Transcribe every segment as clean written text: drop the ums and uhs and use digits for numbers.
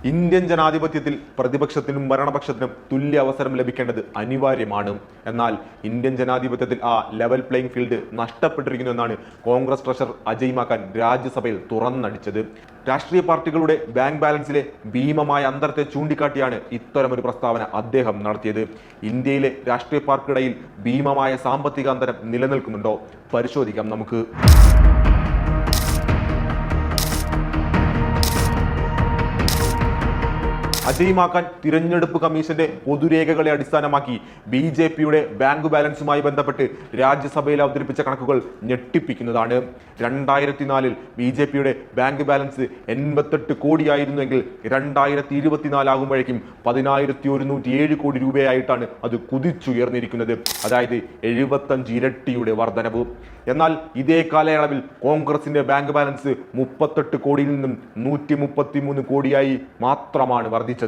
Indian ജനാധിപത്യത്തിൽ പ്രതിപക്ഷത്തിനും ഭരണപക്ഷത്തിനും തുല്യ അവസരം ലഭിക്കേണ്ടത് അനിവാര്യമാണ്. എന്നാൽ ഇന്ത്യൻ ജനാധിപത്യത്തിൽ ആ ലെവൽ പ്ലേയിങ് ഫീൽഡ് നഷ്ടപ്പെട്ടിരിക്കുന്നു എന്നാണ് കോൺഗ്രസ് ട്രഷറർ അജയ് മാക്കൻ രാജ്യസഭയിൽ തുറന്നടിച്ചത്. രാഷ്ട്രീയ പാർട്ടികളുടെ ബാങ്ക് ബാലൻസിലെ ഭീമമായ അന്തരത്തെ ചൂണ്ടിക്കാട്ടിയാണ് ഇത്തരമൊരു പ്രസ്താവന അദ്ദേഹം നടത്തിയത്. ഇന്ത്യയിലെ രാഷ്ട്രീയ പാർട്ടിക്കിടയിൽ ഭീമമായ സാമ്പത്തിക അന്തരം നിലനിൽക്കുന്നുണ്ടോ? പരിശോധിക്കാം നമുക്ക്. അജയ് മാക്കൻ തിരഞ്ഞെടുപ്പ് കമ്മീഷന്റെ പൊതുരേഖകളെ അടിസ്ഥാനമാക്കി BJPയുടെ ബാങ്ക് ബാലൻസുമായി ബന്ധപ്പെട്ട് രാജ്യസഭയിൽ അവതരിപ്പിച്ച കണക്കുകൾ ഞെട്ടിപ്പിക്കുന്നതാണ്. 2004 BJPയുടെ ബാങ്ക് ബാലൻസ് 88 കോടിയായിരുന്നുവെങ്കിൽ 2024 ആകുമ്പോഴേക്കും 10,107 കോടി രൂപയായിട്ടാണ് അത് കുതിച്ചുയർന്നിരിക്കുന്നത്. അതായത് 75 ഇരട്ടിയുടെ വർധനവ്. എന്നാൽ ഇതേ കാലയളവിൽ കോൺഗ്രസിന്റെ ബാങ്ക് ബാലൻസ് 38 കോടിയിൽ നിന്നും 133 കോടിയായി മാത്രമാണ് വർദ്ധിച്ചത്.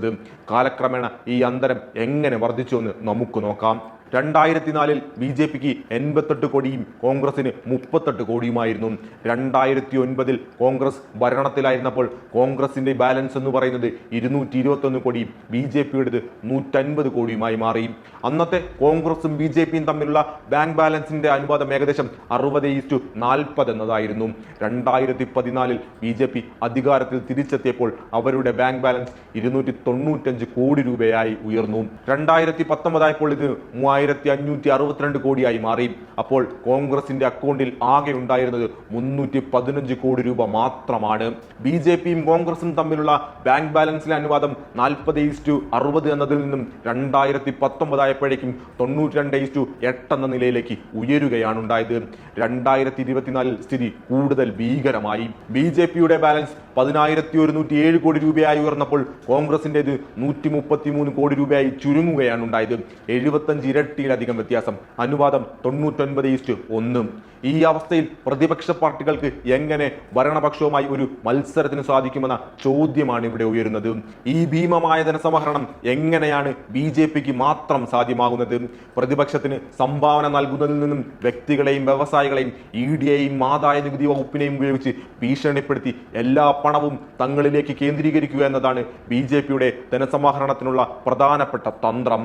കാലക്രമേണ ഈ അന്തരം എങ്ങനെ വർദ്ധിച്ചു എന്ന് നമുക്ക് നോക്കാം. 2004 BJPക്ക് 88 കോടിയും കോൺഗ്രസിന് 38 കോടിയുമായിരുന്നു. 2009 കോൺഗ്രസ് ഭരണത്തിലായിരുന്നപ്പോൾ കോൺഗ്രസിന്റെ ബാലൻസ് എന്ന് പറയുന്നത് 221 കോടിയും BJPയുടേത് 150 കോടിയുമായി മാറി. അന്നത്തെ കോൺഗ്രസും BJPയും തമ്മിലുള്ള ബാങ്ക് ബാലൻസിന്റെ അനുപാതം ഏകദേശം 60:40 എന്നതായിരുന്നു. 2014 BJP അധികാരത്തിൽ തിരിച്ചെത്തിയപ്പോൾ അവരുടെ ബാങ്ക് ബാലൻസ് 295 കോടി രൂപയായി ഉയർന്നു. 2019 ആയപ്പോൾ ഇത് 3,562 കോടിയായി മാറി. അപ്പോൾ കോൺഗ്രസിന്റെ അക്കൗണ്ടിൽ ആകെ ഉണ്ടായിരുന്നത് 315 കോടി രൂപ മാത്രമാണ്. BJPയും കോൺഗ്രസും തമ്മിലുള്ള ബാങ്ക് ബാലൻസിലെ അനുപാതം 40:60 എന്നതിൽ നിന്നും 2019 ആയപ്പോഴേക്കും 92:8 എന്ന നിലയിലേക്ക് ഉയരുകയാണ് ഉണ്ടായത്. 2024 സ്ഥിതി കൂടുതൽ ഭീകരമായി. BJPയുടെ ബാലൻസ് 10,107 കോടി രൂപയായി ഉയർന്നപ്പോൾ കോൺഗ്രസിന്റേത് 133 കോടി രൂപയായി ചുരുങ്ങുകയാണ് ഉണ്ടായത്. 75 ഇരട്ടിയിലധികം വ്യത്യാസം. അനുപാതം 99:1. ഈ അവസ്ഥയിൽ പ്രതിപക്ഷ പാർട്ടികൾക്ക് എങ്ങനെ ഭരണപക്ഷവുമായി ഒരു മത്സരത്തിന് സാധിക്കുമെന്ന ചോദ്യമാണ് ഇവിടെ ഉയരുന്നത്. ഈ ഭീമമായ ധനസമാഹരണം എങ്ങനെയാണ് BJPക്ക് മാത്രം സാധ്യമാകുന്നത്? പ്രതിപക്ഷത്തിന് സംഭാവന നൽകുന്നതിൽ നിന്നും വ്യക്തികളെയും വ്യവസായികളെയും EDയെയും ആദായ നികുതി വകുപ്പിനെയും ഉപയോഗിച്ച് ഭീഷണിപ്പെടുത്തി എല്ലാ പണവും തങ്ങളിലേക്ക് കേന്ദ്രീകരിക്കുക എന്നതാണ് BJPയുടെ ധനസമാഹരണത്തിനുള്ള പ്രധാനപ്പെട്ട തന്ത്രം.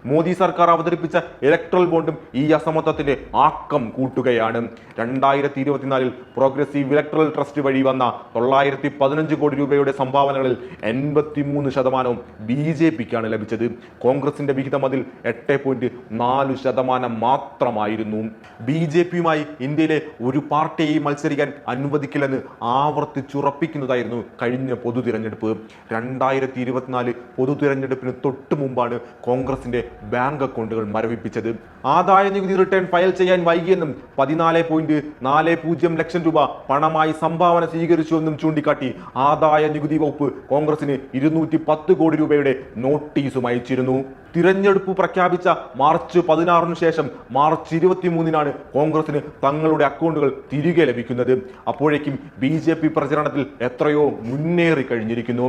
മോദി സർക്കാർ അവതരിപ്പിച്ച ഇലക്ട്രൽ ബോണ്ടും ഈ അസമത്വത്തിന്റെ ആക്കം കൂട്ടുകയാണ്. 2024 പ്രോഗ്രസീവ് ഇലക്ട്രൽ ട്രസ്റ്റ് വഴി വന്ന 915 കോടി രൂപയുടെ സംഭാവനകളിൽ 83% BJPക്കാണ് ലഭിച്ചത്. കോൺഗ്രസിന്റെ വിഹിതം അതിൽ 8.4% മാത്രമായിരുന്നു. BJPയുമായി ഇന്ത്യയിലെ ഒരു പാർട്ടിയെയും മത്സരിക്കാൻ അനുവദിക്കില്ലെന്ന് ആവർത്തിച്ചുറപ്പിക്കുന്നതായിരുന്നു കഴിഞ്ഞ പൊതു തിരഞ്ഞെടുപ്പ്. 2024 പൊതു തിരഞ്ഞെടുപ്പിന് തൊട്ടു മുമ്പാണ് കോൺഗ്രസിന്റെ ബാങ്ക് അക്കൗണ്ടുകൾ മരവിപ്പിച്ചത്. ആദായ നികുതി റിട്ടേൺ ഫയൽ ചെയ്യാൻ വൈകിയെന്നും 14.40 ലക്ഷം രൂപ പണമായി സംഭാവന സ്വീകരിച്ചുവെന്നും ചൂണ്ടിക്കാട്ടി ആദായ നികുതി വകുപ്പ് കോൺഗ്രസിന് 210 കോടി രൂപയുടെ നോട്ടീസും അയച്ചിരുന്നു. തിരഞ്ഞെടുപ്പ് പ്രഖ്യാപിച്ച മാർച്ച് 16 ശേഷം മാർച്ച് 23 കോൺഗ്രസിന് തങ്ങളുടെ അക്കൗണ്ടുകൾ തിരികെ ലഭിക്കുന്നത്. അപ്പോഴേക്കും BJP പ്രചരണത്തിൽ എത്രയോ മുന്നേറി കഴിഞ്ഞിരിക്കുന്നു.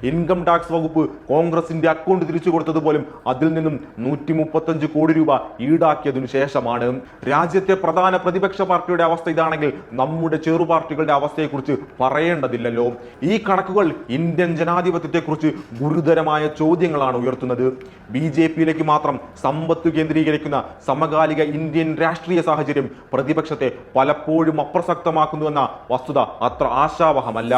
ഇൻകം ടാക്സ് വകുപ്പ് കോൺഗ്രസിന്റെ അക്കൗണ്ട് തിരിച്ചു കൊടുത്തതുപോലും അതിൽ നിന്നും 135 കോടി രൂപ ഈടാക്കിയതിനു ശേഷമാണ്. രാജ്യത്തെ പ്രധാന പ്രതിപക്ഷ പാർട്ടിയുടെ അവസ്ഥ ഇതാണെങ്കിൽ നമ്മുടെ ചെറു പാർട്ടികളുടെ അവസ്ഥയെക്കുറിച്ച് പറയേണ്ടതില്ലല്ലോ. ഈ കണക്കുകൾ ഇന്ത്യൻ ജനാധിപത്യത്തെക്കുറിച്ച് ഗുരുതരമായ ചോദ്യങ്ങളാണ് ഉയർത്തുന്നത്. BJPയിലേക്ക് മാത്രം സമ്പത്ത് കേന്ദ്രീകരിക്കുന്ന സമകാലിക ഇന്ത്യൻ രാഷ്ട്രീയ സാഹചര്യം പ്രതിപക്ഷത്തെ പലപ്പോഴും അപ്രസക്തമാക്കുന്നുവെന്ന വസ്തുത അത്ര ആശാവഹമല്ല.